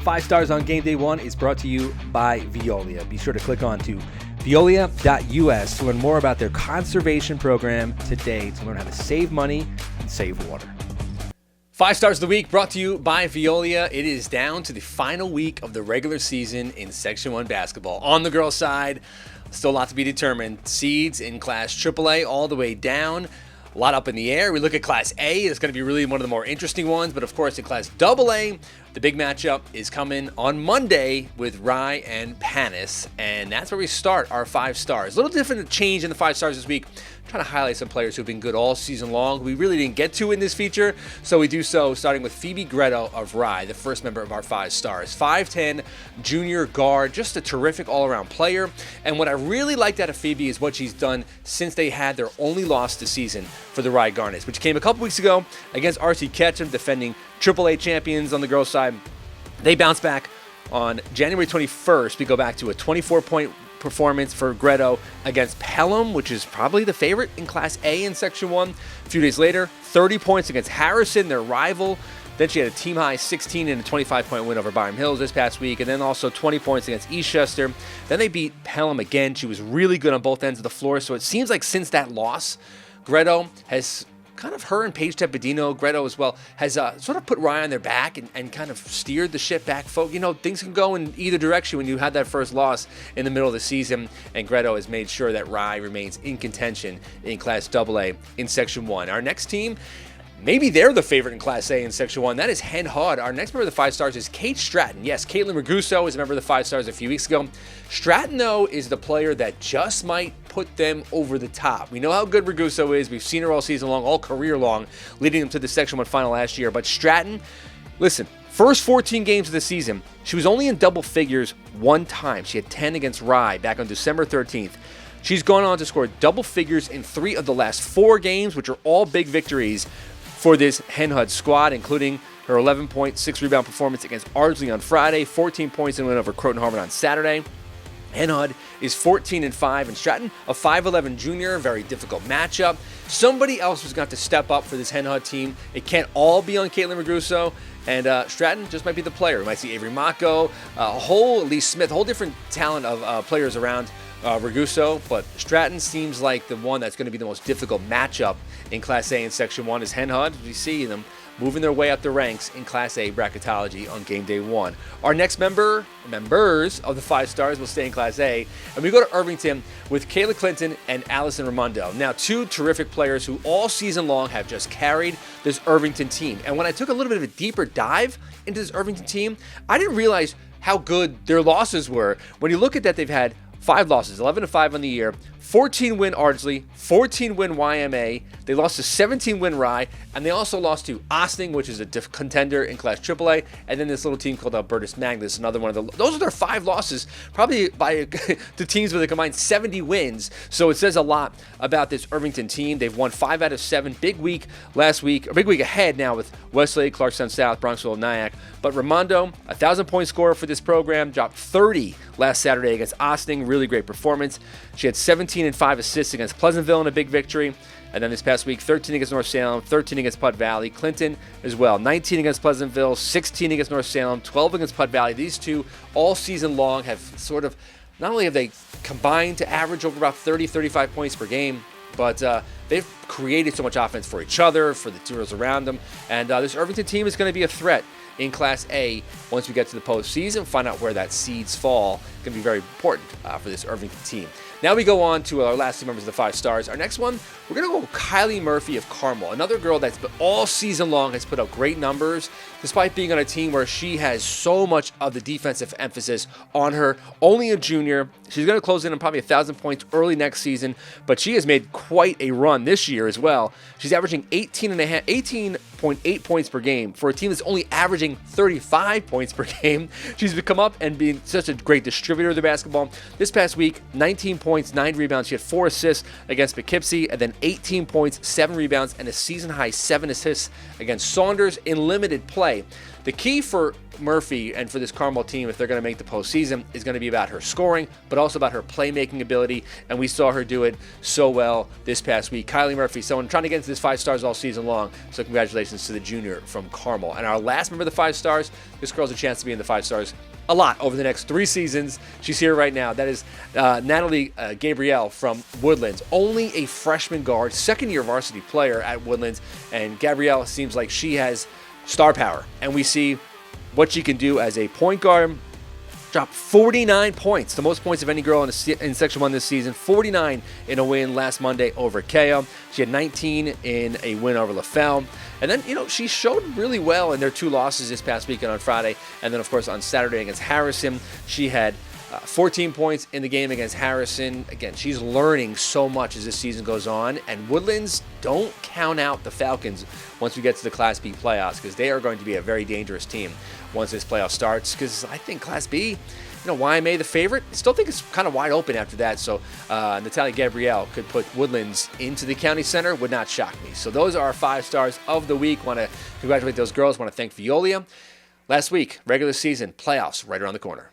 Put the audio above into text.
5 Stars on Game Day One is brought to you by Veolia. Be sure to click on to veolia.us to learn more about their conservation program today to learn how to save money and save water. 5 Stars of the Week brought to you by Veolia. It is down to the final week of the regular season in Section 1 basketball. On the girls' side, still a lot to be determined. Seeds in Class AAA all the way down. A lot up in the air. We look at Class A. It's going to be really one of the more interesting ones. But, of course, in Class AA, the big matchup is coming on Monday with Rye and Panis. And that's where we start our 5 Stars. A little different change in the 5 Stars this week. I'm trying to highlight some players who've been good all season long. We really didn't get to in this feature, so we do so starting with Phoebe Greto of Rye, the first member of our 5 Stars. 5'10", junior guard, just a terrific all-around player. And what I really liked out of Phoebe is what she's done since they had their only loss this season for the Rye Garnets, which came a couple weeks ago against RC Ketchum, defending AAA champions on the girls' side. They bounced back on January 21st. We go back to a 24-point performance for Greto against Pelham, which is probably the favorite in Class A in Section 1. A few days later, 30 points against Harrison, their rival. Then she had a team-high 16 and a 25-point win over Byram Hills this past week, and then also 20 points against Eastchester. Then they beat Pelham again. She was really good on both ends of the floor, so it seems like since that loss, Greto has kind of, her and Paige Tepedino, Greto as well, has sort of put Rye on their back and kind of steered the ship back. You know, things can go in either direction when you had that first loss in the middle of the season, and Greto has made sure that Rye remains in contention in Class AA in Section 1. Our next team, maybe they're the favorite in Class A in Section 1. That is Hen Hud. Our next member of the 5 Stars is Kate Stratton. Yes, Caitlin Raguso is a member of the 5 Stars a few weeks ago. Stratton, though, is the player that just might put them over the top. We know how good Raguso is. We've seen her all season long, all career long, leading them to the Section 1 final last year. But Stratton, listen, first 14 games of the season, she was only in double figures one time. She had 10 against Rye back on December 13th. She's gone on to score double figures in 3 of the last 4 games, which are all big victories for this Hen Hud squad, including her 11-point, 6-rebound performance against Ardsley on Friday, 14 points in a win over Croton Harvard on Saturday. Hen Hud is 14-5, and Stratton, a 5'11 junior, very difficult matchup. Somebody else was going to have to step up for this Hen Hud team. It can't all be on Caitlin Raguso, and Stratton just might be the player. We might see Avery Mako, Lee Smith, a whole different talent of players around Raguso, but Stratton seems like the one that's going to be the most difficult matchup in Class A in Section 1 is Hen Hud. We see them moving their way up the ranks in Class A bracketology on Game Day 1. Our next members of the 5 Stars will stay in Class A, and we go to Irvington with Kayla Clinton and Allison Raimondo. Now, 2 terrific players who all season long have just carried this Irvington team. And when I took a little bit of a deeper dive into this Irvington team, I didn't realize how good their losses were. When you look at that, they've had 5 losses, 11-5 on the year, 14-win Ardsley, 14-win YMA. They lost to 17-win Rye, and they also lost to Ossining, which is a contender in Class AAA, and then this little team called Albertus Magnus, another one of the. Those are their 5 losses, probably by the teams with a combined 70 wins. So it says a lot about this Irvington team. They've won 5 out of 7. Big week last week, a big week ahead now with Westlake, Clarkstown South, Bronxville, and Nyack. But Raimondo, a 1,000-point scorer for this program, dropped 30 last Saturday against Ossining. Really great performance. She had 17 and 5 assists against Pleasantville in a big victory. And then this past week, 13 against North Salem, 13 against Putt Valley. Clinton as well, 19 against Pleasantville, 16 against North Salem, 12 against Putt Valley. These 2 all season long have sort of, not only have they combined to average over about 30, 35 points per game, but they've created so much offense for each other, for the teams around them. And this Irvington team is going to be a threat in Class A once we get to the postseason. Find out where that seeds fall. It's going to be very important for this Irvington team. Now we go on to our last 2 members of the 5 Stars. Our next one, we're going to go with Kylie Murphy of Carmel, another girl that's been all season long has put up great numbers, despite being on a team where she has so much of the defensive emphasis on her. Only a junior. She's going to close in on probably 1,000 points early next season, but she has made quite a run this year as well. She's averaging 18.8 points per game for a team that's only averaging 35 points per game. She's come up and been such a great distributor of the basketball. This past week, 19 points, 9 rebounds. She had 4 assists against Poughkeepsie, and then 18 points, 7 rebounds, and a season-high 7 assists against Saunders in limited play. The key for Murphy and for this Carmel team, if they're going to make the postseason, is going to be about her scoring, but also about her playmaking ability, and we saw her do it so well this past week. Kylie Murphy, someone trying to get into this 5 stars all season long, so congratulations to the junior from Carmel. And our last member of the 5 stars, this girl's a chance to be in the 5 stars a lot over the next 3 seasons. She's here right now. That is Natalie Gabriele from Woodlands. Only a freshman guard, second-year varsity player at Woodlands, and Gabriele seems like she has star power. And we see what she can do as a point guard. Dropped 49 points, the most points of any girl in Section 1 this season. 49 in a win last Monday over Kayla. She had 19 in a win over LaFell. And then, she showed really well in their 2 losses this past weekend on Friday. And then, of course, on Saturday against Harrison, she had 14 points in the game against Harrison. Again, she's learning so much as this season goes on. And Woodlands, don't count out the Falcons once we get to the Class B playoffs, because they are going to be a very dangerous team once this playoff starts. Because I think Class B, YMA the favorite. I still think it's kind of wide open after that. So Natalia Gabriele could put Woodlands into the county center. Would not shock me. So those are our 5 stars of the week. Want to congratulate those girls. Want to thank Veolia. Last week, regular season, playoffs right around the corner.